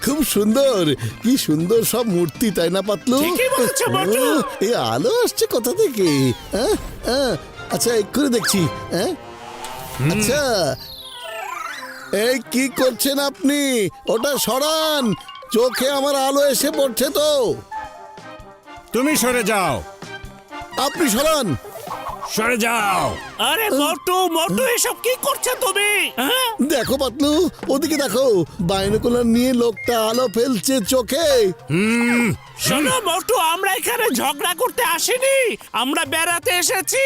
খুব সুন্দর, কি সুন্দর সব মূর্তি, তাই না পাতলু? এই আলো আসছে কোথা থেকে? আচ্ছা এক্ষুনি দেখছি। আচ্ছা এই কি করছেন আপনি? ওটা সরান, চোখে আমার আলো এসে পড়ছে তো। তুমি সরে যাও। আপনি সরান। সরে যাও। আরে মোটু মোটু এসব কি করছো তুমি? দেখো পাতলু, ওদিকে দেখো, বাইনোকুলার নিয়ে লোকটা আলো ফেলছে চোখে। শোনো মোটু, আমরা এখানে ঝগড়া করতে আসিনি, আমরা বেড়াতে এসেছি।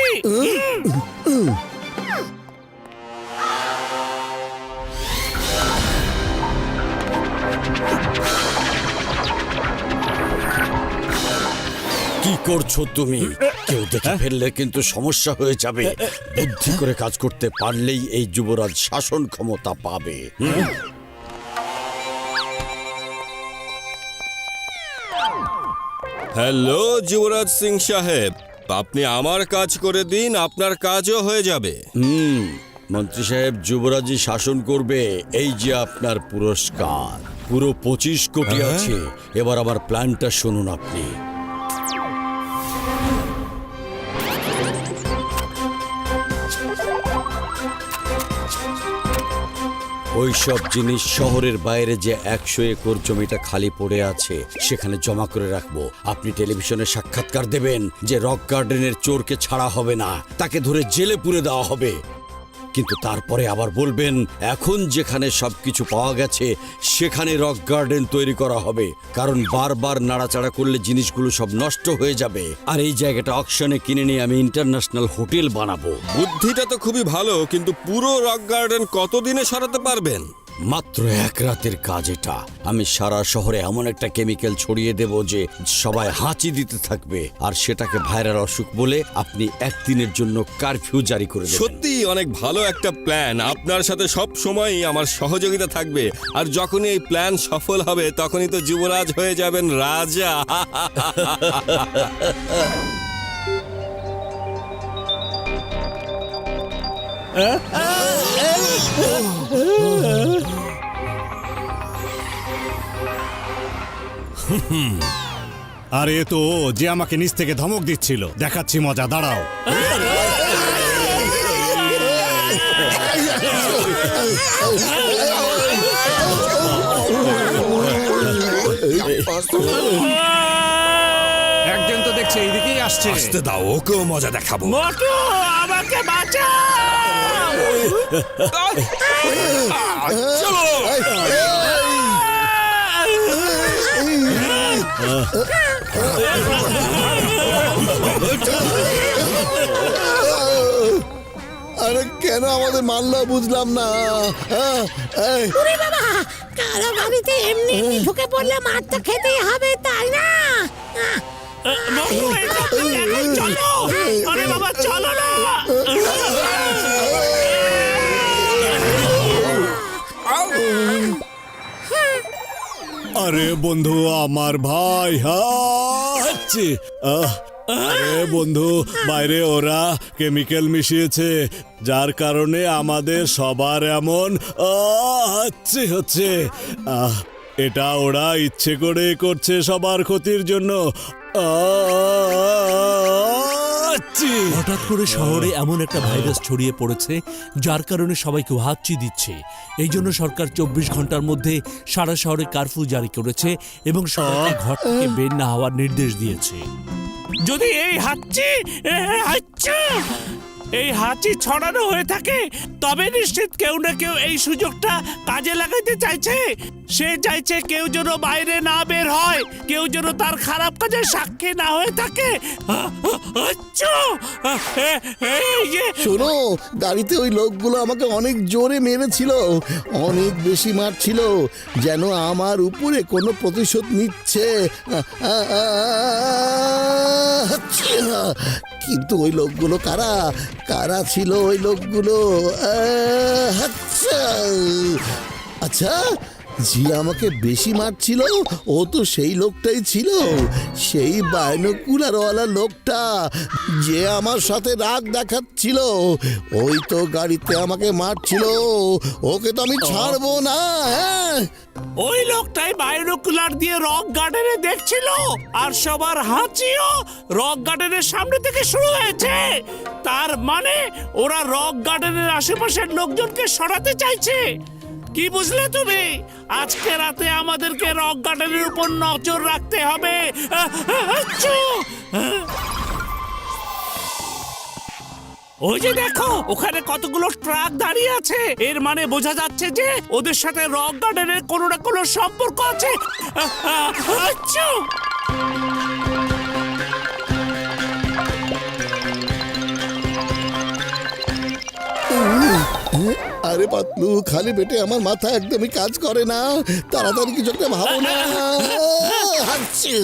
কি করছো তুমি? কেউ দেখে ফেললে কিন্তু সমস্যা হয়ে যাবে। বুদ্ধি করে কাজ করতে পারলেই এই যুবরাজ শাসন ক্ষমতা পাবে। হ্যালো যুবরাজ সিং সাহেব, আপনি আমার কাজ করে দিন, আপনার কাজও হয়ে যাবে। মন্ত্রী সাহেব, যুবরাজই শাসন করবে, এই যে আপনার পুরস্কার। পুরো 25 কোটি আছে। এবার আমার প্ল্যানটা শুনুন আপনি। ওইসব জিনিস শহরের বাইরে যে 100 একর জমিটা খালি পড়ে আছে সেখানে জমা করে রাখবো। আপনি টেলিভিশনে সাক্ষাৎকার দেবেন যে রক গার্ডেনের চোরকে ছাড়া হবে না, তাকে ধরে জেলে পুরে দেওয়া হবে। কিন্তু তারপরে আবার বলবেন এখন যেখানে সবকিছু পাওয়া গেছে সেখানে রক গার্ডেন তৈরি করা হবে, কারণ বারবার নাড়াচাড়া করলে জিনিসগুলো সব নষ্ট হয়ে যাবে। আর এই জায়গাটা অকশনে কিনে নিয়ে আমি ইন্টারন্যাশনাল হোটেল বানাবো। বুদ্ধিটা তো খুবই ভালো, কিন্তু পুরো রক গার্ডেন কতদিনে সরাতে পারবেন? মাত্র 1 রাতের কাজ এটা। আমি সারা শহরে এমন একটা কেমিক্যাল ছড়িয়ে দেব যে সবাই হাঁচি দিতে থাকবে, আর সেটাকে ভাইরাল অসুখ বলে আপনি 1 দিনের জন্য কারফিউ জারি করে দেবেন। সত্যি অনেক ভালো একটা প্ল্যান। আপনার সাথে সব সময়ই আমার সহযোগিতা থাকবে, আর যখনই এই প্ল্যান সফল হবে তখনই তো যুবরাজ হয়ে যাবেন রাজা। আর এ তো যে আমাকে নিচ থেকে ধমক দিচ্ছিল। দেখাচ্ছি মজা, দাঁড়াও। একজন তো দেখছে এইদিকেই আসছে। আসতে দাও, ওকেও মজা দেখাবো। মোটু আমাকে বাঁচাও। চলো। আরে কেন আমাদের মারলো বুঝলাম না। ওরে বাবা, কারো বাড়িতে এমনি এমনি ঢুকে পড়লে মার তো খেতেই হবে, তাই না? মোটু এটা তো এখন চলো। আরে বাবা চলো না। আরে বন্ধু, আমার ভাই। আরে বন্ধু, বাইরে ওরা কেমিক্যাল মিশিয়েছে, যার কারণে আমাদের সবার এমন হচ্ছে। এটা ওরা ইচ্ছে করে করছে সবার ক্ষতির জন্য। হঠাৎ করে শহরে এমন একটা ভাইরাস ছড়িয়ে পড়েছে যার কারণে সবাইকে হাঁচি দিচ্ছে। এই জন্য সরকার 24 ঘন্টার মধ্যে সারা শহরে কারফিউ জারি করেছে এবং সবাইকে ঘর থেকে বের না হওয়ার নির্দেশ দিয়েছে। যদি এই হাঁচি ছড়ানো হয়ে থাকে তবে নিশ্চিত কেউ না কেউ এই সুযোগটা কাজে লাগাইতে চাইছে। সে চাইছে কেউ যেন বাইরে না বের হয়, কেউ যেন তার খারাপ কাজের সাক্ষী না হয়ে থাকে। শোনো, গাড়িতে ওই লোকগুলো আমাকে অনেক জোরে মেরেছিল, অনেক বেশি মারছিল, যেন আমার উপরে কোনো প্রতিশোধ নিচ্ছে। কিন্তু ওই লোকগুলো কারা কারা ছিল ওই লোকগুলো? আচ্ছা, যে আমাকে বেশি মারছিল ও তো সেই লোকটাই ছিল, সেই বাইনোকুলারওয়ালা লোকটা যে আমার সাথে রাগ দেখাচ্ছিল, ওই তো গাড়িতে আমাকে মারছিল। ওকে তো আমি ছাড়বো না। হ্যাঁ, ওই লোকটাই বাইনোকুলার দিয়ে রক গার্ডেনে দেখছিল, আর সবার হাঁচিও রক গার্ডেনের সামনে থেকে শুরু হয়েছে। তার মানে ওরা রক গার্ডেনের আশেপাশের লোকজনকে সরাতে চাইছে। কি বুঝলে তুমি? আজকে রাতে আমাদেরকে রক গার্ডেনের উপর নজর রাখতে হবে। আচ্ছু! ওই যে দেখো, ওখানে কতগুলো ট্রাক দাঁড়িয়ে আছে। এর মানে বোঝা যাচ্ছে যে ওদের সাথে রক গার্ডেনের কোনো না কোনো সম্পর্ক আছে। আচ্ছা, আরে পাতলু, খালি পেটে আমার মাথা একদমই কাজ করে না। তাড়াতাড়ি কিছু একটা ভাবো না। হাঁচি।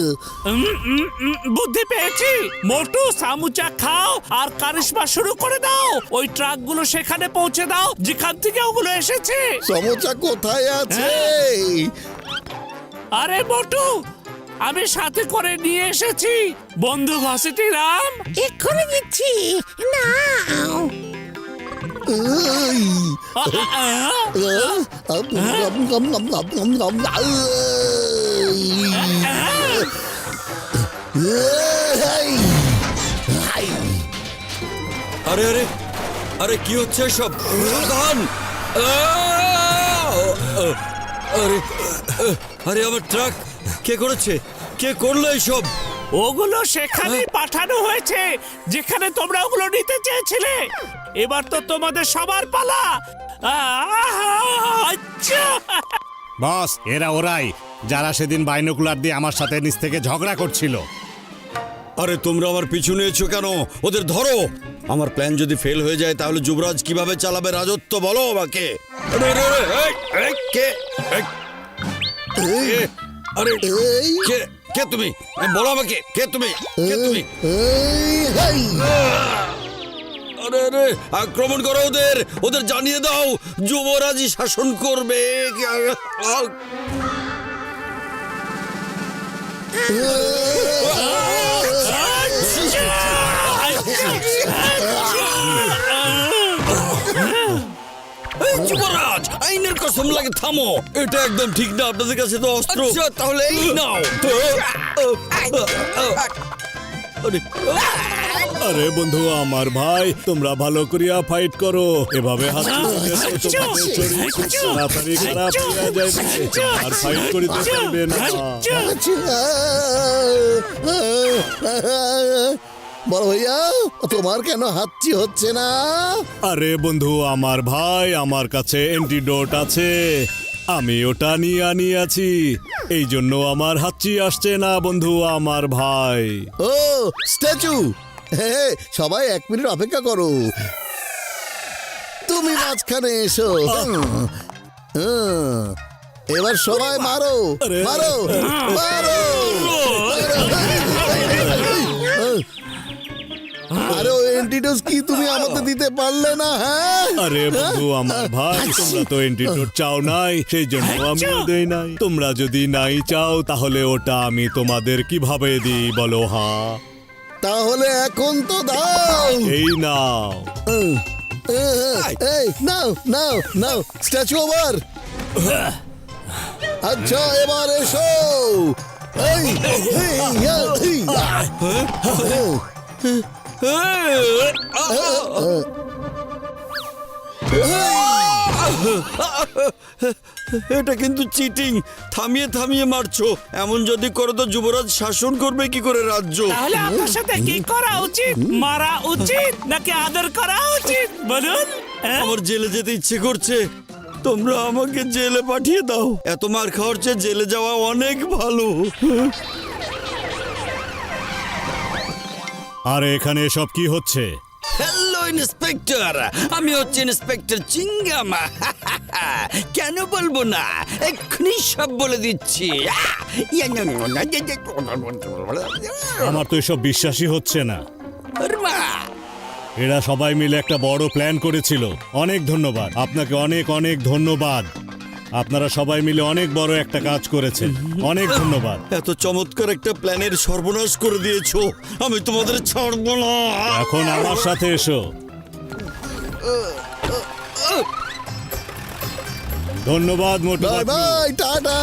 বুদ্ধি পেয়েছি। মোটু, সামুচা খাও আর কারিশমা শুরু করে দাও। ওই ট্রাকগুলো সেখানে পৌঁছে দাও যেখান থেকে ওগুলো এসেছে। সমোচা কোথায় আছে? আরে মোটু, আমি সাথে করে নিয়ে এসেছি। বন্ধু ভাসিটি রাম, এক্ষুনি দিচ্ছি। নাও। এই, আরে আরে আরে কি হচ্ছে সব? সাবধান! আরে আরে আমার ট্রাক কে করেছে? কে করলো এইসব? ওগুলো সেখানে পাঠানো হয়েছে যেখানে তোমরা ওগুলো নিতে চেয়েছিলে। এবার তো তোমাদের সবার পালা। আচ্ছা, বস, এরা ওরাই যারা সেদিন বাইনোকুলার দিয়ে আমার সাথে নিচ থেকে ঝগড়া করছিল। আরে তোমরা আমার পিছু নিয়েছো কেন? ওদের ধরো। আমার প্ল্যান যদি ফেল হয়ে যায় তাহলে যুবরাজ কিভাবে চালাবে রাজত্ব বলো আমাকে। আরে আরে আরে, এই, এই, কে এই, কে? আরে এই, কে কে তুমি? বলো আমাকে, কে তুমি? কে তুমি? এই, আরে আরে আক্রমণ করো ওদের, ওদের জানিয়ে দাও যুবরাজই শাসন করবে। এই যুবরাজ, আইনের কসম লাগে থামো। এটা একদম ঠিক না, আপনাদের কাছে তো অস্ত্র। তাহলে এই নাও। আরে আরে বন্ধু, আমার ভাই, তোমরা ভালো করিয়া ফাইট করো। এভাবে হাত তাড়াতাড়ি খারাপ হইয়া যাইবে আর ফাইট করিতে পারবে না। বড় ভাইয়া, তোমার কেন হাঁচি হচ্ছে না? আরে বন্ধু আমার ভাই, আমার কাছে অ্যান্টিডোট আছে, আমি ওটা নিয়ে আনিয়াছি, এই জন্য আমার হাঁচি আসছে না বন্ধু আমার ভাই। ও স্ট্যাচু, সবাই 1 মিনিট অপেক্ষা করো। তুমি মাঝখানে এসো। এবার সবাই মারো মারো মারো। আরে ওই অ্যান্টিডোট কি তুমি আমাকে দিতে পারলে না? হ্যাঁ, আরে বন্ধু আমার ভাই, তোমরা তো অ্যান্টিডোট চাও নাই, সেই জন্য আমিও দেই নাই। তোমরা যদি নাই চাও তাহলে ওটা আমি তোমাদের কিভাবে দিই বলো? হ্যাঁ, তাহলে এখন তো দাও। এই নাও। এই নাও নাও নাও, স্ট্যাচু ওভার। আচ্ছা, এবার এসো। এই এটা কিন্তু চিটিং। থামিয়ে থামিয়ে মারছো। এমন যদি করো তো যুবরাজ শাসন করবে কি করে রাজ্য? তাহলে আপনার সাথে কি করা উচিত? মারা উচিত নাকি আদর করা উচিত বলুন? আমার জেলে যেতে ইচ্ছে করছে। তোমরা আমাকে জেলে পাঠিয়ে দাও। এত মার খাওয়ার চেয়ে জেলে যাওয়া অনেক ভালো। আরে এখানে সব কি হচ্ছে? হ্যালো ইন্সপেক্টর, আমি হচ্ছে ইন্সপেক্টর চিঙ্গাম। কেন বলবো না, এক্ষুনি সব বলে দিচ্ছি। আমার তো এসব বিশ্বাসই হচ্ছে না। এরা সবাই মিলে একটা বড় প্ল্যান করেছিল। অনেক ধন্যবাদ আপনাকে, অনেক অনেক ধন্যবাদ। আপনারা সবাই মিলে অনেক বড় একটা কাজ করেছেন, অনেক ধন্যবাদ। এত চমৎকার একটা প্ল্যানের সর্বনাশ করে দিয়েছো, আমি তোমাদের ছাড়বো না। এখন আমার সাথে এসো। ধন্যবাদ Motu bye Patlu. Bye, tata.